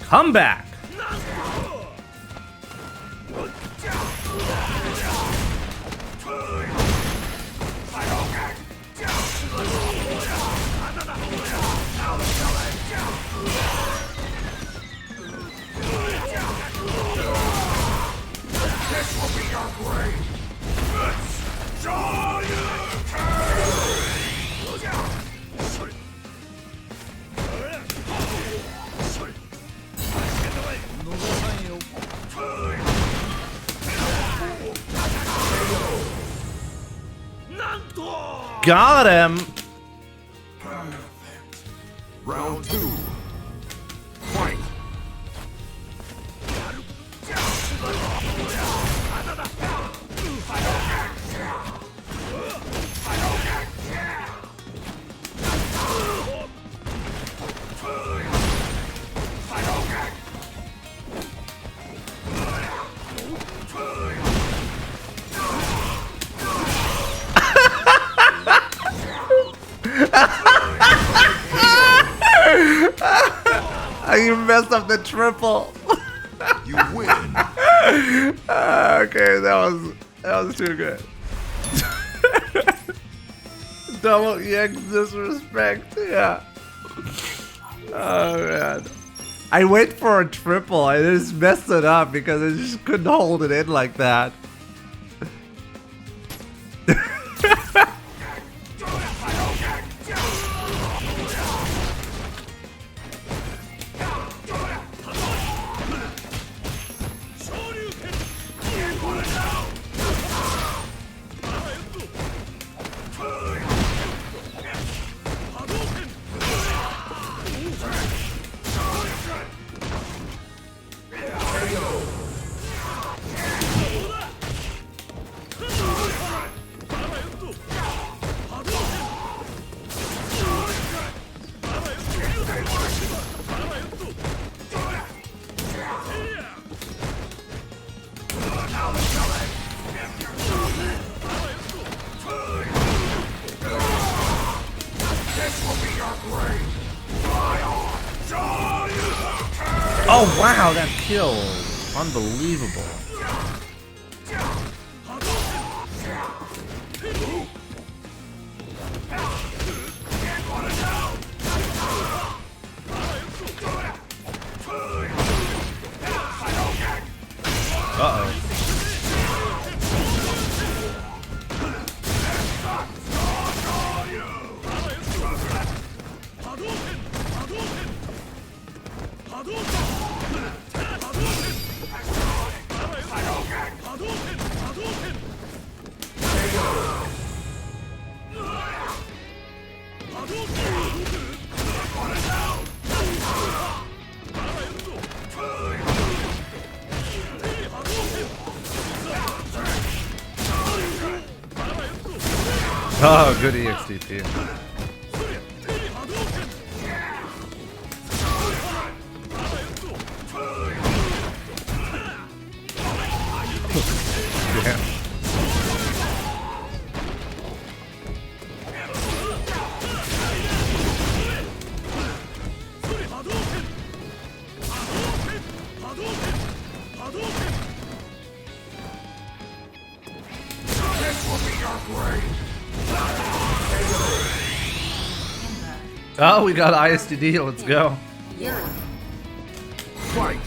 Come back. Got him. Perfect. Round 2. Fight. You messed up the triple. You win. Okay, that was too good. Double EX disrespect. Yeah. Oh man. I went for a triple. I just messed it up because I just couldn't hold it in like that. Oh wow, that kill. Unbelievable. Uh-oh. Oh, good EXDP. Damn. Oh, we got ISTD. Let's go. Fight.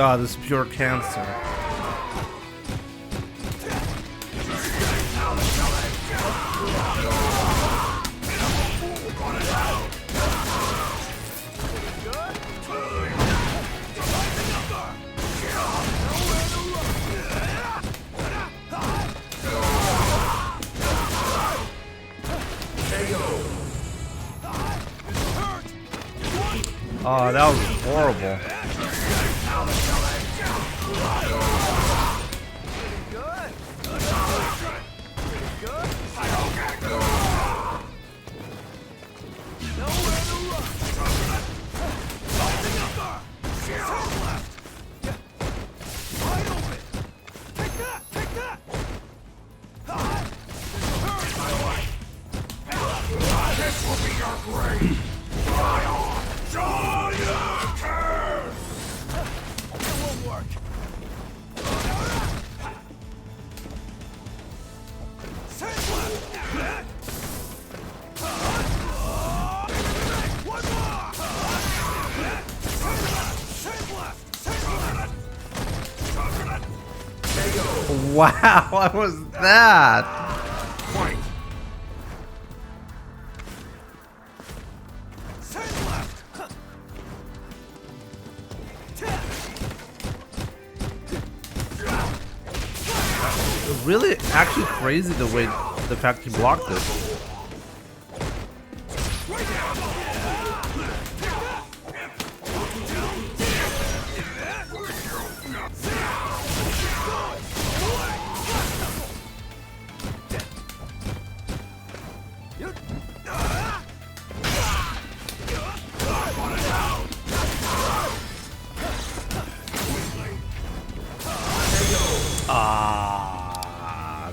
god, this is pure cancer. Oh, that was horrible. Wow, what was that? Fight. Really, actually crazy the way the fact he blocked it.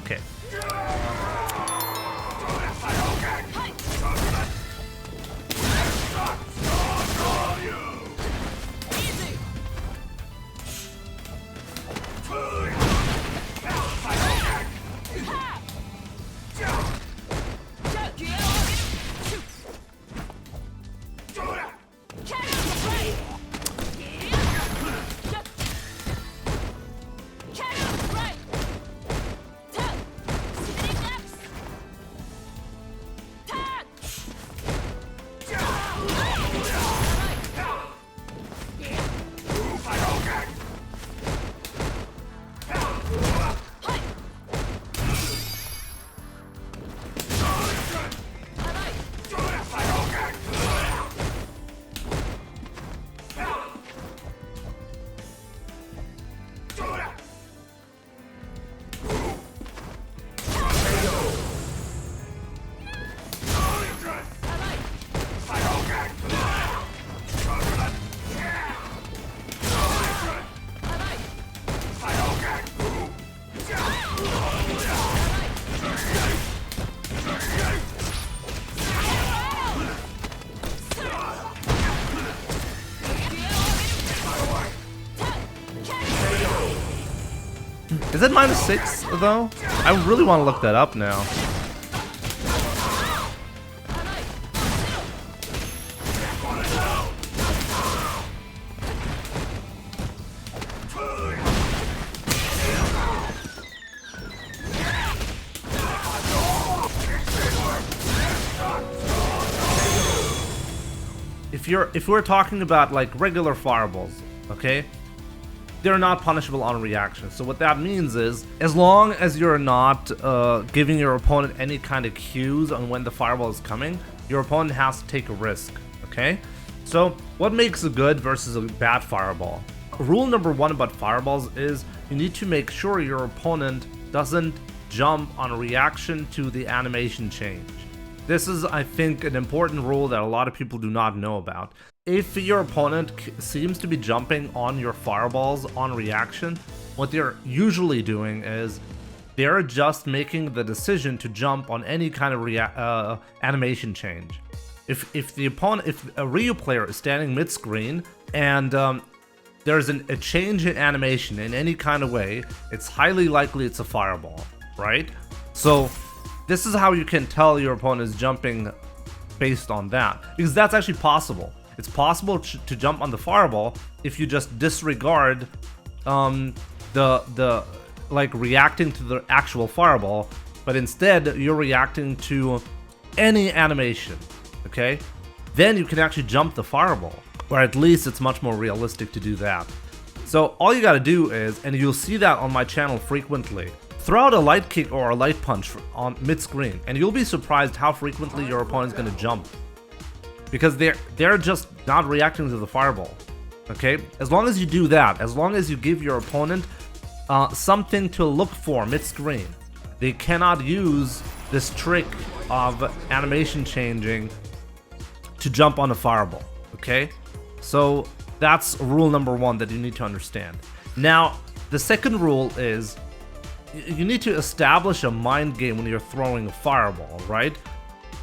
Okay. Is it -6 though? I really want to look that up now. If we're talking about like regular fireballs, okay? They're not punishable on reaction. So what that means is, as long as you're not giving your opponent any kind of cues on when the fireball is coming, your opponent has to take a risk, okay? So what makes a good versus a bad fireball? Rule number 1 about fireballs is you need to make sure your opponent doesn't jump on a reaction to the animation change. This is, I think, an important rule that a lot of people do not know about. If your opponent seems to be jumping on your fireballs on reaction, what they're usually doing is they're just making the decision to jump on any kind of animation change. If a Ryu player is standing mid-screen and there's a change in animation in any kind of way, it's highly likely it's a fireball, right? So this is how you can tell your opponent is jumping based on that, because that's actually possible. It's possible to jump on the fireball if you just disregard the like reacting to the actual fireball, but instead you're reacting to any animation, okay? Then you can actually jump the fireball, or at least it's much more realistic to do that. So all you gotta do is, and you'll see that on my channel frequently, throw out a light kick or a light punch on mid-screen, and you'll be surprised how frequently your opponent's gonna jump. Because they're just not reacting to the fireball, okay? As long as you do that, as long as you give your opponent something to look for mid-screen, they cannot use this trick of animation changing to jump on a fireball, okay? So that's rule number one that you need to understand. Now, the second rule is you need to establish a mind game when you're throwing a fireball, right?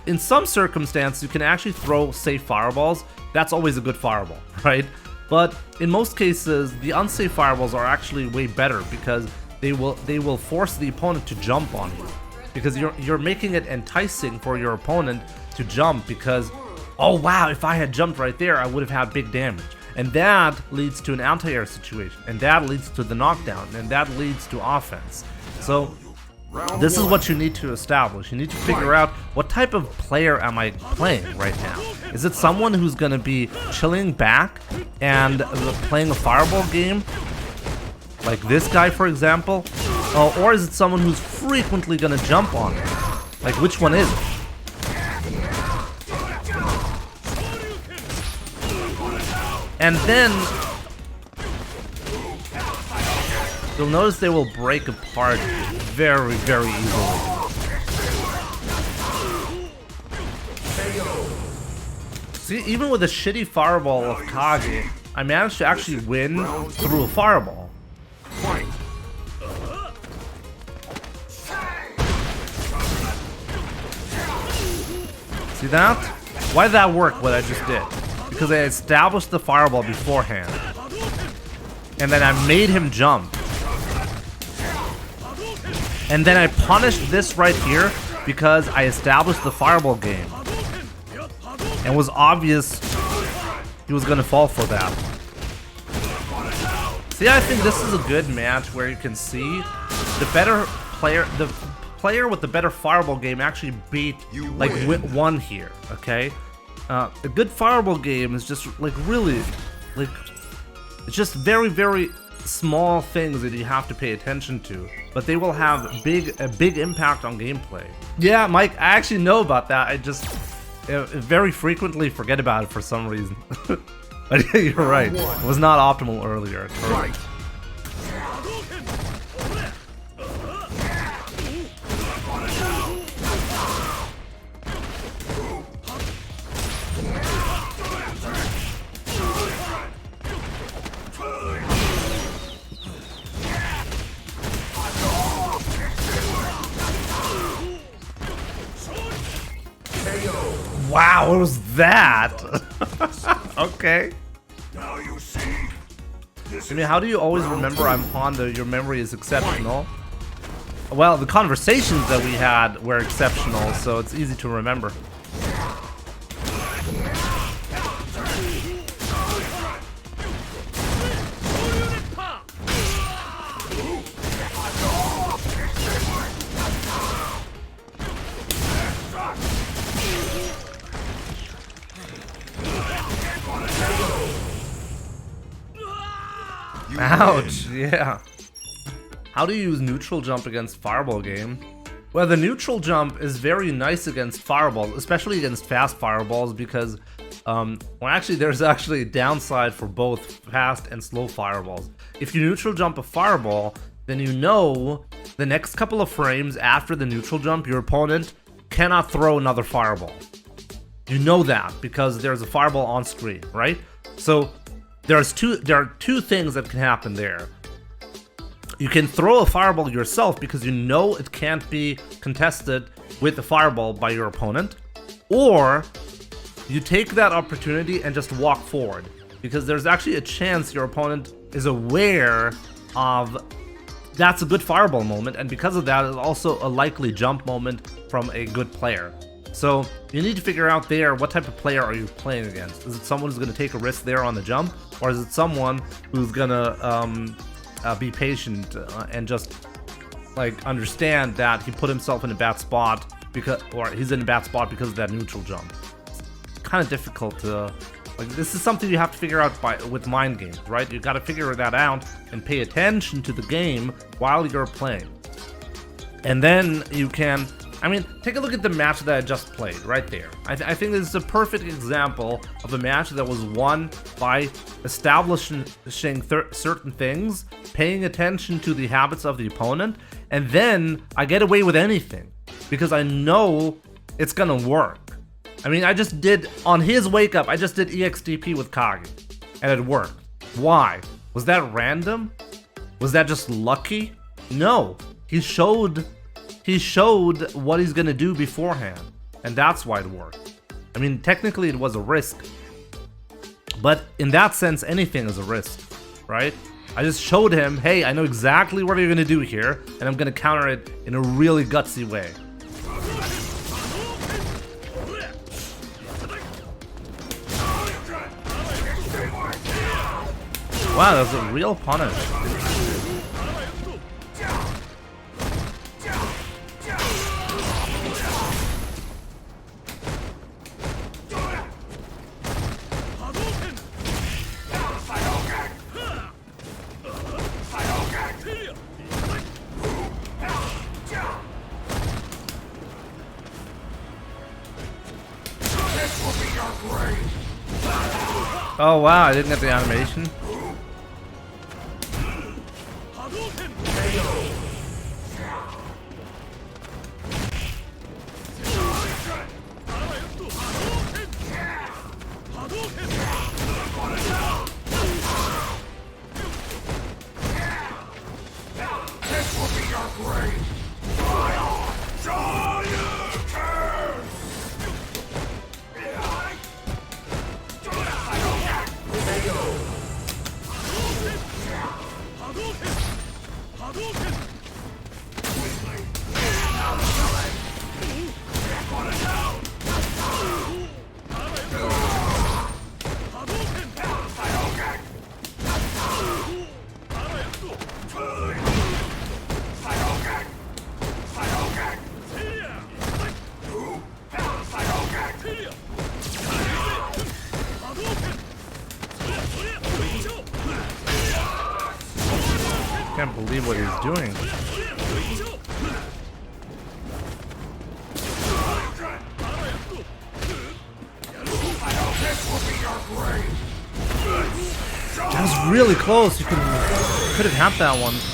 In some circumstances, you can actually throw safe fireballs. That's always a good fireball, right? But in most cases, the unsafe fireballs are actually way better because they will force the opponent to jump on you. Because you're making it enticing for your opponent to jump because, oh wow, if I had jumped right there, I would have had big damage. And that leads to an anti-air situation, and that leads to the knockdown, and that leads to offense. So this is what you need to establish. You need to figure out what type of player am I playing right now. Is it someone who's going to be chilling back and playing a fireball game, like this guy for example? Or is it someone who's frequently going to jump on it? Like, which one is it? And then you'll notice they will break apart very, very easily. See, even with a shitty fireball of Kage, I managed to actually win through a fireball. See that? Why did that work, what I just did? Because I established the fireball beforehand. And then I made him jump. And then I punished this right here because I established the fireball game. And it was obvious he was gonna fall for that. See, I think this is a good match where you can see the player with the better fireball game actually beat, like, won here, okay? A good fireball game is just, like, really, like, it's just very, very small things that you have to pay attention to, but they will have a big impact on gameplay. Yeah, Mike, I actually know about that. I just very frequently forget about it for some reason. But yeah, you're right. It was not optimal earlier. Correct. Wow, what was that? Okay. Now you see. I mean, how do you always remember I'm Honda? Your memory is exceptional. Well, the conversations that we had were exceptional, so it's easy to remember. Ouch, yeah. How do you use neutral jump against fireball game? Well, the neutral jump is very nice against fireballs, especially against fast fireballs, because well, actually there's actually a downside for both fast and slow fireballs. If you neutral jump a fireball, then you know the next couple of frames after the neutral jump, your opponent cannot throw another fireball. You know that because there's a fireball on screen, right? So there are two things that can happen there. You can throw a fireball yourself because you know it can't be contested with a fireball by your opponent, or you take that opportunity and just walk forward because there's actually a chance your opponent is aware of that's a good fireball moment, and because of that, it's also a likely jump moment from a good player. So you need to figure out there what type of player are you playing against. Is it someone who's going to take a risk there on the jump, or is it someone who's going to be patient and just like understand that he put himself in a bad spot or he's in a bad spot because of that neutral jump. It's kind of difficult to like. This is something you have to figure out with mind games, right? You got to figure that out and pay attention to the game while you're playing, and then you can. I mean, take a look at the match that I just played right there. I think this is a perfect example of a match that was won by establishing certain things, paying attention to the habits of the opponent, and then I get away with anything because I know it's gonna work. I mean, I just did, on his wake up, I just did EXDP with Kage, and it worked. Why? Was that random? Was that just lucky? No, he showed what he's gonna do beforehand, and that's why it worked. I mean, technically it was a risk, but in that sense, anything is a risk, right? I just showed him, hey, I know exactly what you're gonna do here, and I'm gonna counter it in a really gutsy way. Wow, that was a real punish. Oh wow, I didn't get the animation. Can't believe what he's doing. That was really close. You could have had that one.